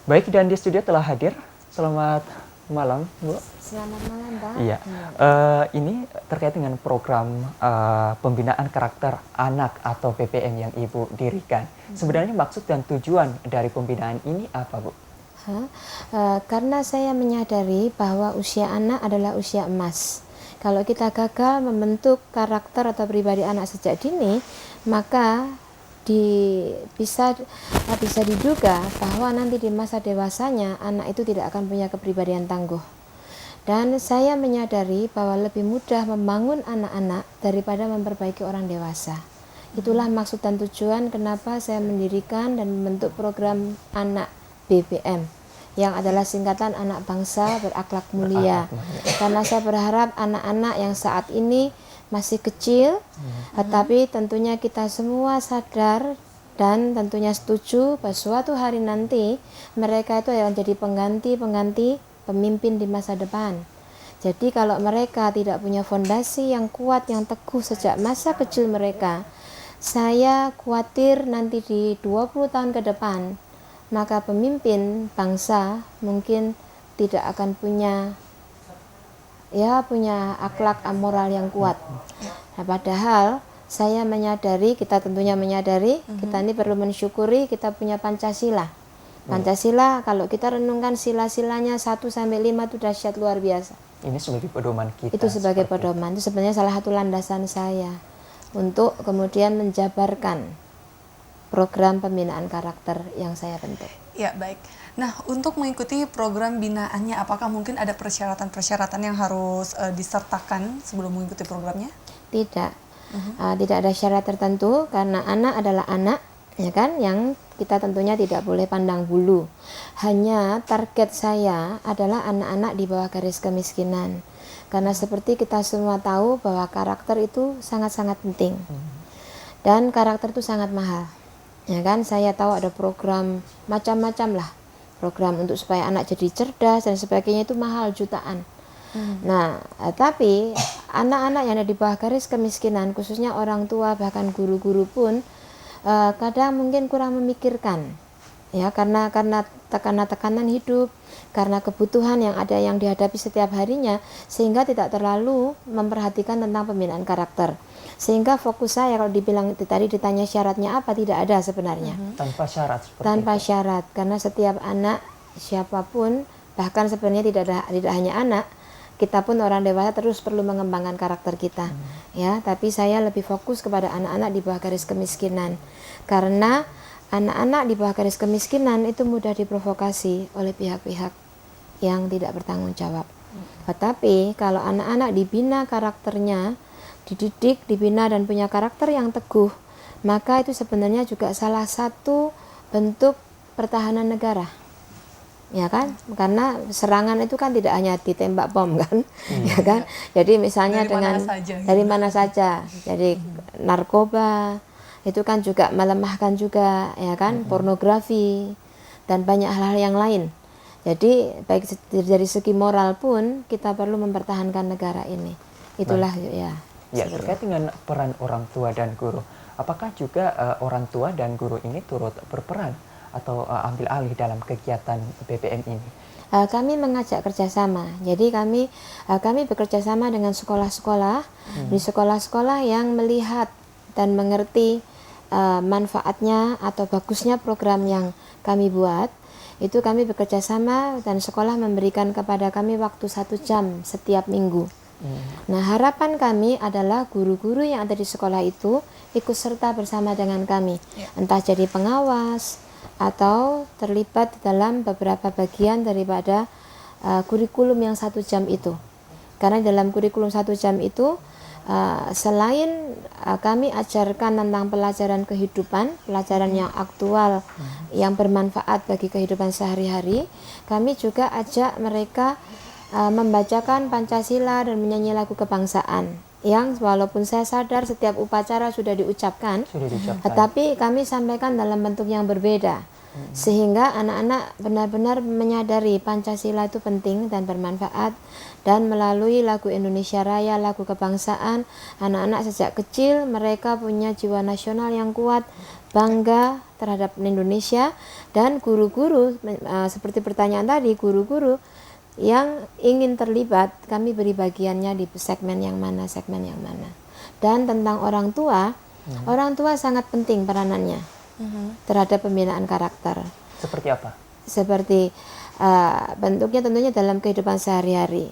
Baik, dan di studio telah hadir. Selamat malam, Bu. Selamat malam, Pak. Iya, ini terkait dengan program pembinaan karakter anak atau PPM yang Ibu dirikan. Sebenarnya maksud dan tujuan dari pembinaan ini apa, Bu? Karena saya menyadari bahwa usia anak adalah usia emas. Kalau kita gagal membentuk karakter atau pribadi anak sejak dini, maka bisa diduga bahwa nanti di masa dewasanya anak itu tidak akan punya kepribadian tangguh. Dan saya menyadari bahwa lebih mudah membangun anak-anak daripada memperbaiki orang dewasa. Itulah maksud dan tujuan kenapa saya mendirikan dan membentuk program anak BBM, yang adalah singkatan anak bangsa berakhlak mulia. Karena saya berharap anak-anak yang saat ini masih kecil, tetapi tentunya kita semua sadar dan tentunya setuju bahwa suatu hari nanti mereka itu akan jadi pengganti pemimpin di masa depan. Jadi kalau mereka tidak punya fondasi yang kuat, yang teguh sejak masa kecil mereka, saya khawatir nanti di 20 tahun ke depan, maka pemimpin bangsa mungkin tidak akan punya akhlak moral yang kuat. Nah, padahal saya menyadari, kita tentunya menyadari, kita ini perlu mensyukuri kita punya Pancasila. Pancasila kalau kita renungkan sila-silanya 1 sampai 5 itu dahsyat luar biasa. Ini sebagai pedoman kita. Itu sebagai pedoman, itu sebenarnya salah satu landasan saya untuk kemudian menjabarkan program pembinaan karakter yang saya bentuk. Ya, baik. Nah, untuk mengikuti program binaannya, apakah mungkin ada persyaratan-persyaratan yang harus disertakan sebelum mengikuti programnya? Tidak. Tidak ada syarat tertentu karena anak adalah anak, ya kan, yang kita tentunya tidak boleh pandang bulu. Hanya target saya adalah anak-anak di bawah garis kemiskinan. Karena seperti kita semua tahu bahwa karakter itu sangat-sangat penting. Dan karakter itu sangat mahal. Ya kan, saya tahu ada program macam-macam lah. Program untuk supaya anak jadi cerdas dan sebagainya itu mahal jutaan. Nah, tapi anak-anak yang ada di bawah garis kemiskinan, khususnya orang tua bahkan guru-guru pun kadang mungkin kurang memikirkan, ya, karena tekanan hidup, karena kebutuhan yang ada yang dihadapi setiap harinya, sehingga tidak terlalu memperhatikan tentang pembinaan karakter. Sehingga fokus saya kalau dibilang tadi ditanya syaratnya apa, tidak ada sebenarnya. Tanpa syarat seperti Tanpa itu. syarat, karena setiap anak siapapun, bahkan sebenarnya tidak hanya anak, kita pun orang dewasa terus perlu mengembangkan karakter kita. Ya, tapi saya lebih fokus kepada anak-anak di bawah garis kemiskinan. Karena anak-anak di bawah garis kemiskinan itu mudah diprovokasi oleh pihak-pihak yang tidak bertanggung jawab. Tetapi kalau anak-anak dibina karakternya, dididik, dibina dan punya karakter yang teguh, maka itu sebenarnya juga salah satu bentuk pertahanan negara. Ya kan? Karena serangan itu kan tidak hanya ditembak bom kan, ya kan? Jadi misalnya dari mana saja. Jadi narkoba itu kan juga melemahkan juga, ya kan? Pornografi dan banyak hal-hal yang lain. Jadi baik dari segi moral pun kita perlu mempertahankan negara ini. Itulah ya. Ya, terkait dengan peran orang tua dan guru. Apakah juga orang tua dan guru ini turut berperan atau ambil alih dalam kegiatan BBM ini? Kami mengajak kerjasama. Jadi kami bekerja sama dengan sekolah-sekolah, di sekolah-sekolah yang melihat dan mengerti manfaatnya atau bagusnya program yang kami buat. Itu kami bekerja sama dan sekolah memberikan kepada kami waktu 1 jam setiap minggu. Nah, harapan kami adalah guru-guru yang ada di sekolah itu ikut serta bersama dengan kami, entah jadi pengawas atau terlibat dalam beberapa bagian daripada kurikulum yang 1 jam itu. Karena dalam kurikulum 1 jam itu selain kami ajarkan tentang pelajaran kehidupan, pelajaran yang aktual, yang bermanfaat bagi kehidupan sehari-hari, kami juga ajak mereka membacakan Pancasila dan menyanyi lagu kebangsaan yang walaupun saya sadar setiap upacara sudah diucapkan, tetapi kami sampaikan dalam bentuk yang berbeda sehingga anak-anak benar-benar menyadari Pancasila itu penting dan bermanfaat. Dan melalui lagu Indonesia Raya, lagu kebangsaan, anak-anak sejak kecil mereka punya jiwa nasional yang kuat bangga terhadap Indonesia, dan guru-guru seperti pertanyaan tadi, guru-guru yang ingin terlibat, kami beri bagiannya di segmen yang mana. Dan tentang orang tua sangat penting peranannya terhadap pembinaan karakter. Seperti apa? Seperti bentuknya tentunya dalam kehidupan sehari-hari.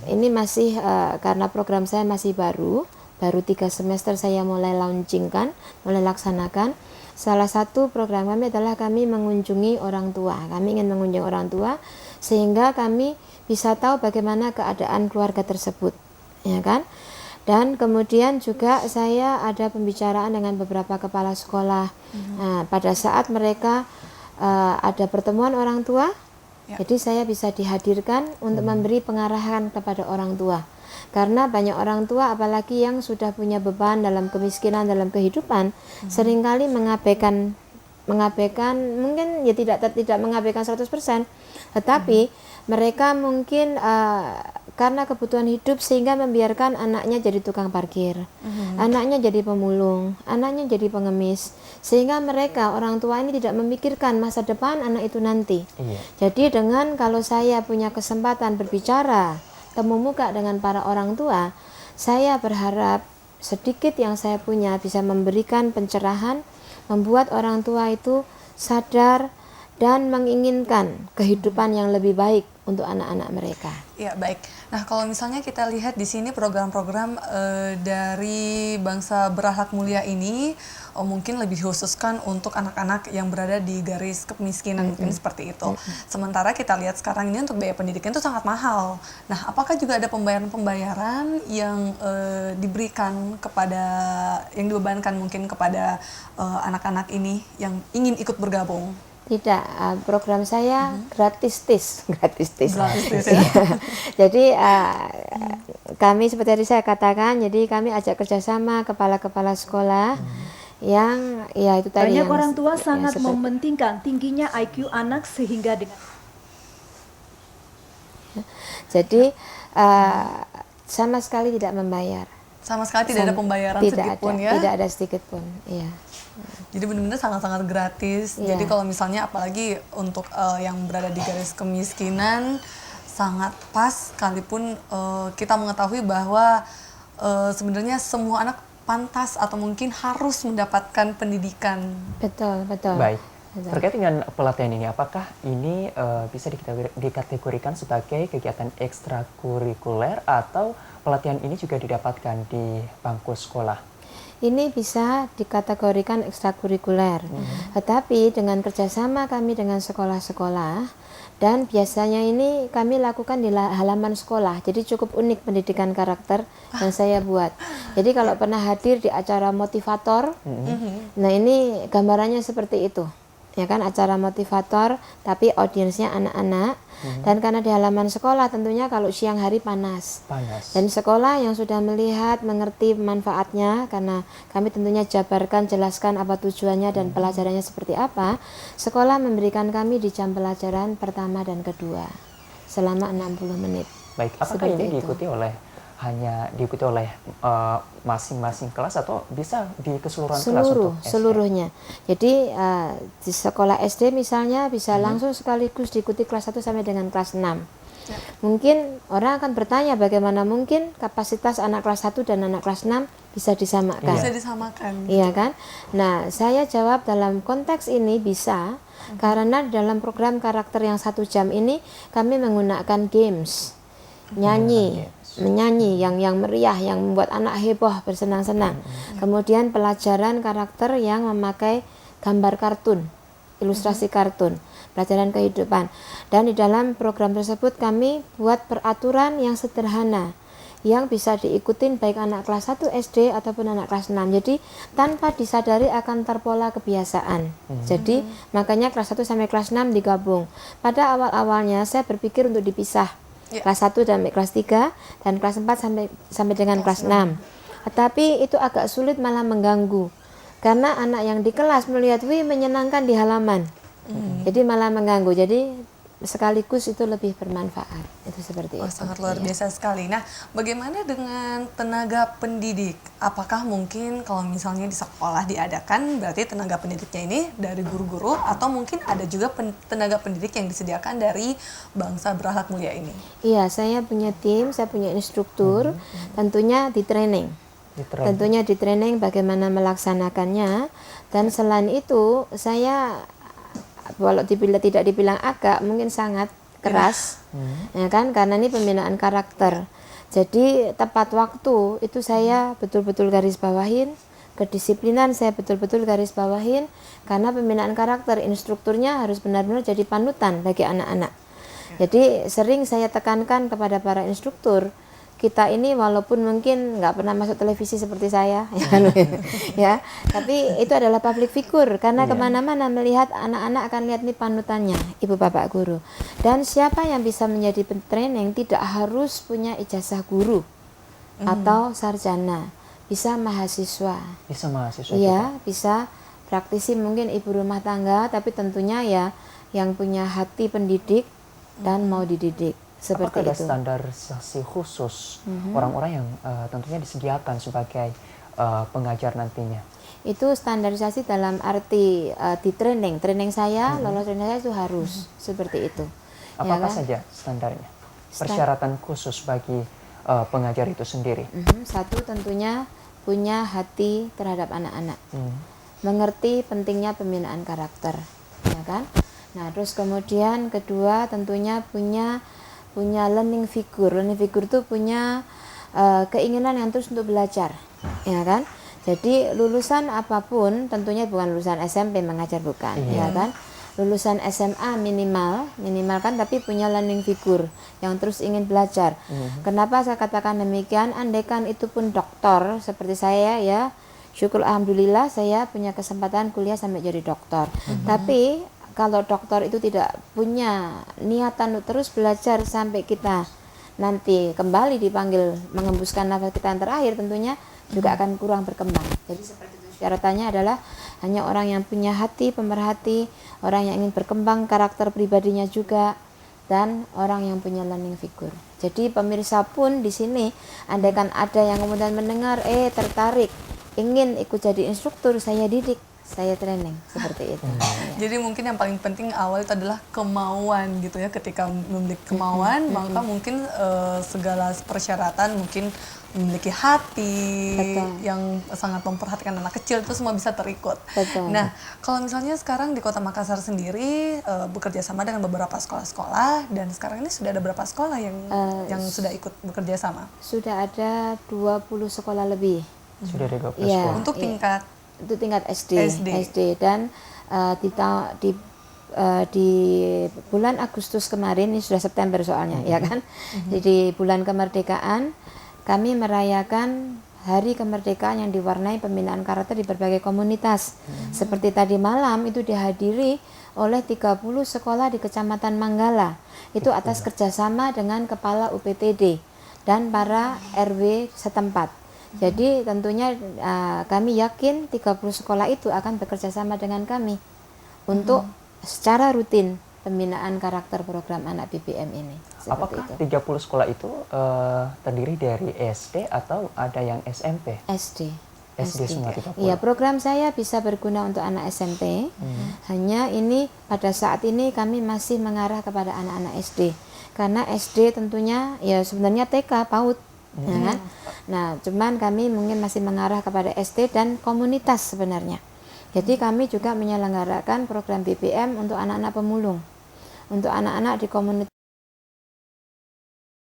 Ini masih karena program saya masih baru 3 semester saya mulai launchingkan, mulai laksanakan. Salah satu program kami adalah kami mengunjungi orang tua. Kami ingin mengunjungi orang tua sehingga kami bisa tahu bagaimana keadaan keluarga tersebut, ya kan? Dan kemudian juga saya ada pembicaraan dengan beberapa kepala sekolah. Nah, pada saat mereka ada pertemuan orang tua, jadi saya bisa dihadirkan untuk memberi pengarahan kepada orang tua. Karena banyak orang tua apalagi yang sudah punya beban dalam kemiskinan dalam kehidupan, seringkali mengabaikan mungkin ya tidak mengabaikan 100%, tetapi mereka mungkin karena kebutuhan hidup sehingga membiarkan anaknya jadi tukang parkir, anaknya jadi pemulung, anaknya jadi pengemis, sehingga mereka orang tua ini tidak memikirkan masa depan anak itu nanti. Jadi dengan kalau saya punya kesempatan berbicara temu muka dengan para orang tua, saya berharap sedikit yang saya punya bisa memberikan pencerahan, membuat orang tua itu sadar dan menginginkan kehidupan yang lebih baik untuk anak-anak mereka. Ya, baik. Nah, kalau misalnya kita lihat di sini program-program dari Bangsa Berakhlak Mulia ini mungkin lebih dikhususkan untuk anak-anak yang berada di garis kemiskinan, mungkin seperti itu. Sementara kita lihat sekarang ini untuk biaya pendidikan itu sangat mahal. Nah, apakah juga ada pembayaran-pembayaran yang diberikan kepada, yang dibebankan mungkin kepada anak-anak ini yang ingin ikut bergabung? Tidak, program saya gratis. Gratis ya. Jadi kami seperti tadi saya katakan, jadi kami ajak kerjasama kepala-kepala sekolah yang ya itu tadi. Banyak yang, orang tua sangat seperti, mementingkan tingginya IQ anak sehingga dengan. Jadi sama sekali tidak membayar. Sama sekali tidak ada pembayaran sedikit pun ya? Tidak ada sedikit pun, iya. Jadi benar-benar sangat-sangat gratis. Yeah. Jadi kalau misalnya apalagi untuk yang berada di garis kemiskinan sangat pas, sekalipun kita mengetahui bahwa sebenarnya semua anak pantas atau mungkin harus mendapatkan pendidikan. Betul. Baik. Terkait dengan pelatihan ini, apakah ini bisa dikategorikan sebagai kegiatan ekstrakurikuler atau pelatihan ini juga didapatkan di bangku sekolah? Ini bisa dikategorikan ekstrakurikuler, tetapi dengan kerjasama kami dengan sekolah-sekolah, dan biasanya ini kami lakukan di halaman sekolah, jadi cukup unik pendidikan karakter yang saya buat. Jadi kalau pernah hadir di acara motivator, nah ini gambarannya seperti itu. Ya kan, acara motivator tapi audiensnya anak-anak, dan karena di halaman sekolah tentunya kalau siang hari panas. Dan sekolah yang sudah melihat mengerti manfaatnya, karena kami tentunya jabarkan, jelaskan apa tujuannya dan pelajarannya seperti apa, sekolah memberikan kami di jam pelajaran pertama dan kedua selama 60 menit. Baik, apakah ini hanya diikuti oleh masing-masing kelas atau bisa di keseluruhan kelas untuk SD? Seluruhnya. Jadi di sekolah SD misalnya bisa langsung sekaligus diikuti kelas 1 sampai dengan kelas 6. Ya. Mungkin orang akan bertanya bagaimana mungkin kapasitas anak kelas 1 dan anak kelas 6 bisa disamakan. Bisa disamakan. Iya kan? Nah, saya jawab dalam konteks ini bisa, karena dalam program karakter yang 1 jam ini kami menggunakan games. Menyanyi yang meriah, yang membuat anak heboh bersenang-senang. Kemudian pelajaran karakter yang memakai gambar kartun, ilustrasi kartun, pelajaran kehidupan. Dan di dalam program tersebut kami buat peraturan yang sederhana yang bisa diikutin baik anak kelas 1 SD ataupun anak kelas 6. Jadi tanpa disadari akan terpola kebiasaan. Jadi makanya kelas 1 sampai kelas 6 digabung. Pada awal-awalnya saya berpikir untuk dipisah. Kelas 1 dan kelas 3 dan kelas 4 sampai dengan kelas 6. Tetapi itu agak sulit, malah mengganggu. Karena anak yang di kelas melihat menyenangkan di halaman. Jadi malah mengganggu. Jadi sekaligus itu lebih bermanfaat. Itu seperti Wah, itu. sangat luar Iya. biasa sekali. Nah, bagaimana dengan tenaga pendidik? Apakah mungkin kalau misalnya di sekolah diadakan, berarti tenaga pendidiknya ini dari guru-guru, atau mungkin ada juga tenaga pendidik yang disediakan dari Bangsa Berakhlak Mulia ini? Iya, saya punya tim, saya punya instruktur, tentunya di training. Tentunya di training bagaimana melaksanakannya, dan selain itu saya walau tidak dibilang agak, mungkin sangat keras, ya kan, karena ini pembinaan karakter. Jadi tepat waktu itu saya betul-betul garis bawahin, kedisiplinan saya betul-betul garis bawahin, karena pembinaan karakter instrukturnya harus benar-benar jadi panutan bagi anak-anak. Jadi sering saya tekankan kepada para instruktur, kita ini walaupun mungkin nggak pernah masuk televisi seperti saya, ya kan, ya, tapi itu adalah public figure, karena kemana-mana melihat anak-anak akan lihat nih panutannya, ibu bapak guru. Dan siapa yang bisa menjadi training tidak harus punya ijazah guru atau sarjana, bisa mahasiswa. Bisa mahasiswa Iya, bisa praktisi, mungkin ibu rumah tangga, tapi tentunya ya yang punya hati pendidik dan mau dididik. Seperti Apakah ada itu. standarisasi khusus orang-orang yang tentunya disediakan sebagai pengajar nantinya? Itu standarisasi dalam arti di training saya, lolos training saya itu harus seperti itu. Apa Ya kan? saja standarnya? Persyaratan khusus bagi pengajar itu sendiri. Satu, tentunya punya hati terhadap anak-anak, Hmm. mengerti pentingnya pembinaan karakter, ya kan? Nah, terus kemudian kedua, tentunya punya learning figure. Learning figure itu punya keinginan yang terus untuk belajar, ya kan? Jadi lulusan apapun, tentunya bukan lulusan SMP mengajar, bukan, ya kan? Lulusan SMA minimal kan, tapi punya learning figure yang terus ingin belajar. Kenapa saya katakan demikian? Andaikan itu pun doktor seperti saya, ya, syukur alhamdulillah saya punya kesempatan kuliah sampai jadi dokter. Tapi kalau dokter itu tidak punya niatan untuk terus belajar sampai kita nanti kembali dipanggil mengembuskan nafas kita yang terakhir, tentunya juga akan kurang berkembang. Jadi seperti itu. Syaratannya adalah hanya orang yang punya hati pemerhati, orang yang ingin berkembang karakter pribadinya juga, dan orang yang punya learning figure. Jadi pemirsa pun di sini, andaikan ada yang kemudian mendengar, tertarik, ingin ikut jadi instruktur, saya didik, saya training, seperti itu. Jadi mungkin yang paling penting awal itu adalah kemauan gitu ya. Ketika memiliki kemauan, maka mungkin segala persyaratan, mungkin memiliki hati yang sangat memperhatikan anak kecil, itu semua bisa terikut. Betul. Nah, kalau misalnya sekarang di Kota Makassar sendiri bekerja sama dengan beberapa sekolah-sekolah, dan sekarang ini sudah ada berapa sekolah yang sudah ikut bekerja sama? Sudah ada 20 sekolah lebih. Sudah ada 20 Iya. sekolah. Untuk tingkat Itu tingkat SD. SD, dan di bulan Agustus kemarin, ini sudah September soalnya, ya kan? Jadi bulan kemerdekaan kami merayakan hari kemerdekaan yang diwarnai pembinaan karakter di berbagai komunitas. Seperti tadi malam itu dihadiri oleh 30 sekolah di Kecamatan Manggala. Itu atas kerjasama dengan Kepala UPTD dan para RW setempat. Jadi tentunya kami yakin 30 sekolah itu akan bekerja sama dengan kami untuk secara rutin pembinaan karakter program anak BBM ini. Seperti Apakah itu. 30 sekolah itu terdiri dari SD atau ada yang SMP? SD. SD semua 30? Iya, program saya bisa berguna untuk anak SMP. Hanya ini pada saat ini kami masih mengarah kepada anak-anak SD. Karena SD tentunya ya sebenarnya TK, PAUD. Ya kan? Nah, cuman kami mungkin masih mengarah kepada SD dan komunitas sebenarnya. Jadi kami juga menyelenggarakan program BBM untuk anak-anak pemulung. Untuk anak-anak di komunitas